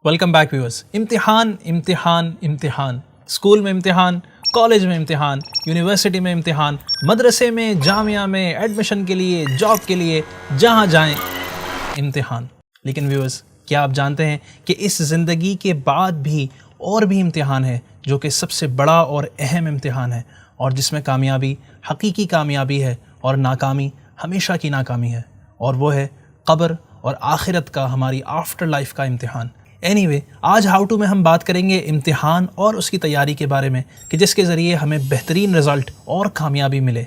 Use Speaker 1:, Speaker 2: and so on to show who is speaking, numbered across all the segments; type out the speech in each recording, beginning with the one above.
Speaker 1: Welcome back viewers. इम्तिहान इम्तिहान इम्तिहान, स्कूल में इम्तिहान, कॉलेज में इम्तिहान, यूनिवर्सिटी में इम्तिहान, मदरसे में, जामिया में, एडमिशन के लिए, जॉब के लिए, जहाँ जाएं इम्तिहान। लेकिन व्यूअर्स, क्या आप जानते हैं कि इस ज़िंदगी के बाद भी और भी इम्तिहान है जो कि सबसे बड़ा और अहम इम्तिहान है, और जिसमें कामयाबी हकीकी कामयाबी है और नाकामी हमेशा की नाकामी है, और वो है क़ब्र और आखिरत का, हमारी आफ्टर लाइफ का इम्तिहान। एनीवे, आज हाउ टू में हम बात करेंगे इम्तिहान और उसकी तैयारी के बारे में कि जिसके ज़रिए हमें बेहतरीन रिज़ल्ट और कामयाबी मिले।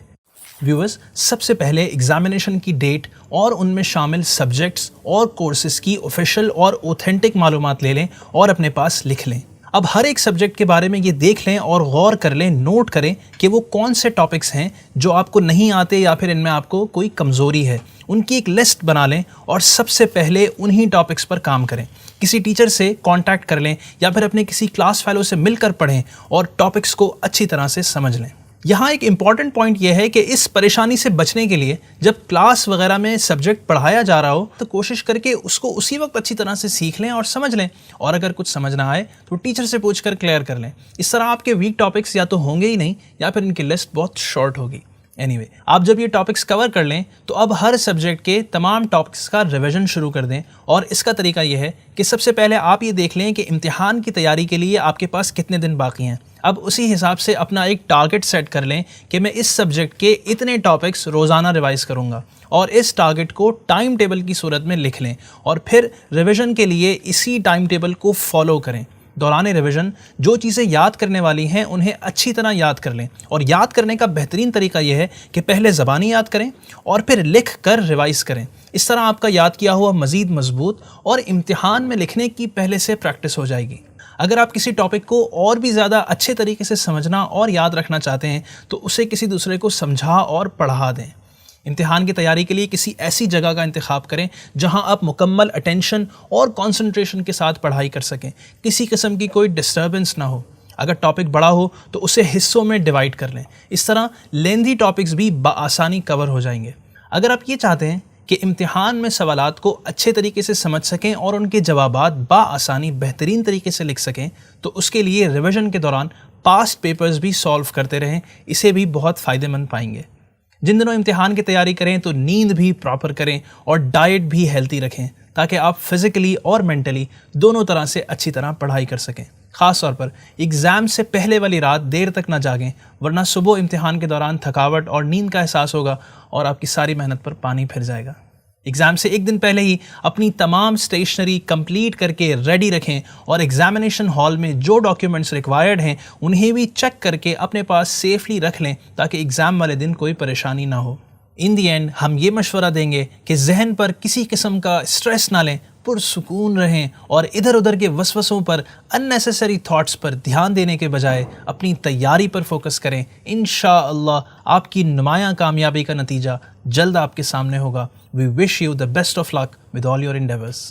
Speaker 1: व्यूअर्स, सबसे पहले एग्ज़ामिनेशन की डेट और उनमें शामिल सब्जेक्ट्स और कोर्सेज़ की ऑफिशियल और ऑथेंटिक मालूमात ले लें और अपने पास लिख लें। अब हर एक सब्जेक्ट के बारे में ये देख लें और गौर कर लें, नोट करें कि वो कौन से टॉपिक्स हैं जो आपको नहीं आते या फिर इनमें आपको कोई कमज़ोरी है। उनकी एक लिस्ट बना लें और सबसे पहले उन्हीं टॉपिक्स पर काम करें। किसी टीचर से कांटेक्ट कर लें या फिर अपने किसी क्लास फेलो से मिलकर पढ़ें और टॉपिक्स को अच्छी तरह से समझ लें। यहाँ एक इम्पॉर्टेंट पॉइंट यह है कि इस परेशानी से बचने के लिए जब क्लास वगैरह में सब्जेक्ट पढ़ाया जा रहा हो तो कोशिश करके उसको उसी वक्त अच्छी तरह से सीख लें और समझ लें, और अगर कुछ समझ ना आए तो टीचर से पूछकर क्लियर कर लें। इस तरह आपके वीक टॉपिक्स या तो होंगे ही नहीं या फिर इनकी लिस्ट बहुत शॉर्ट होगी। एनीवे, आप जब ये टॉपिक्स कवर कर लें तो अब हर सब्जेक्ट के तमाम टॉपिक्स का रिवीजन शुरू कर दें। और इसका तरीका ये है कि सबसे पहले आप ये देख लें कि इम्तिहान की तैयारी के लिए आपके पास कितने दिन बाकी हैं। अब उसी हिसाब से अपना एक टारगेट सेट कर लें कि मैं इस सब्जेक्ट के इतने टॉपिक्स रोज़ाना रिवाइज़ करूँगा, और इस टारगेट को टाइम टेबल की सूरत में लिख लें और फिर रिवीजन के लिए इसी टाइम टेबल को फॉलो करें। दौरान रिवीजन जो चीज़ें याद करने वाली हैं उन्हें अच्छी तरह याद कर लें, और याद करने का बेहतरीन तरीका यह है कि पहले ज़बानी याद करें और फिर लिख कर रिवाइज़ करें। इस तरह आपका याद किया हुआ मज़ीद मजबूत और इम्तिहान में लिखने की पहले से प्रैक्टिस हो जाएगी। अगर आप किसी टॉपिक को और भी ज़्यादा अच्छे तरीके से समझना और याद रखना चाहते हैं तो उसे किसी दूसरे को समझा और पढ़ा दें। इम्तिहान की तैयारी के लिए किसी ऐसी जगह का इंतखाब करें जहां आप मुकम्मल अटेंशन और कंसंट्रेशन के साथ पढ़ाई कर सकें, किसी किस्म की कोई डिस्टर्बेंस ना हो। अगर टॉपिक बड़ा हो तो उसे हिस्सों में डिवाइड कर लें। इस तरह लेंथी टॉपिक्स भी बआसानी कवर हो जाएंगे। अगर आप ये चाहते हैं कि इम्तिहान में सवालात को अच्छे तरीके से समझ सकें और उनके जवाबात बआसानी बेहतरीन तरीके से लिख सकें तो उसके लिए रिवीजन के दौरान पास्ट पेपर्स भी सॉल्व करते रहें। इसे भी बहुत फ़ायदेमंद पाएंगे। जिन दिनों इम्तिहान की तैयारी करें तो नींद भी प्रॉपर करें और डाइट भी हेल्थी रखें ताकि आप फिज़िकली और मेंटली दोनों तरह से अच्छी तरह पढ़ाई कर सकें। ख़ास तौर पर एग्ज़ाम से पहले वाली रात देर तक ना जागें, वरना सुबह इम्तिहान के दौरान थकावट और नींद का एहसास होगा और आपकी सारी मेहनत पर पानी फिर जाएगा। एग्ज़ाम से एक दिन पहले ही अपनी तमाम स्टेशनरी कंप्लीट करके रेडी रखें, और एग्ज़ामिनेशन हॉल में जो डॉक्यूमेंट्स रिक्वायर्ड हैं उन्हें भी चेक करके अपने पास सेफली रख लें ताकि एग्ज़ाम वाले दिन कोई परेशानी ना हो। इन दी एंड हम ये मशवरा देंगे कि जहन पर किसी किस्म का स्ट्रेस ना लें, पुरसुकून रहें और इधर उधर के वसवसों पर, अननेसेसरी थॉट्स पर ध्यान देने के बजाय अपनी तैयारी पर फोकस करें। इंशाअल्लाह आपकी नुमायां कामयाबी का नतीजा जल्द आपके सामने होगा। We wish you the best of luck with all your endeavours.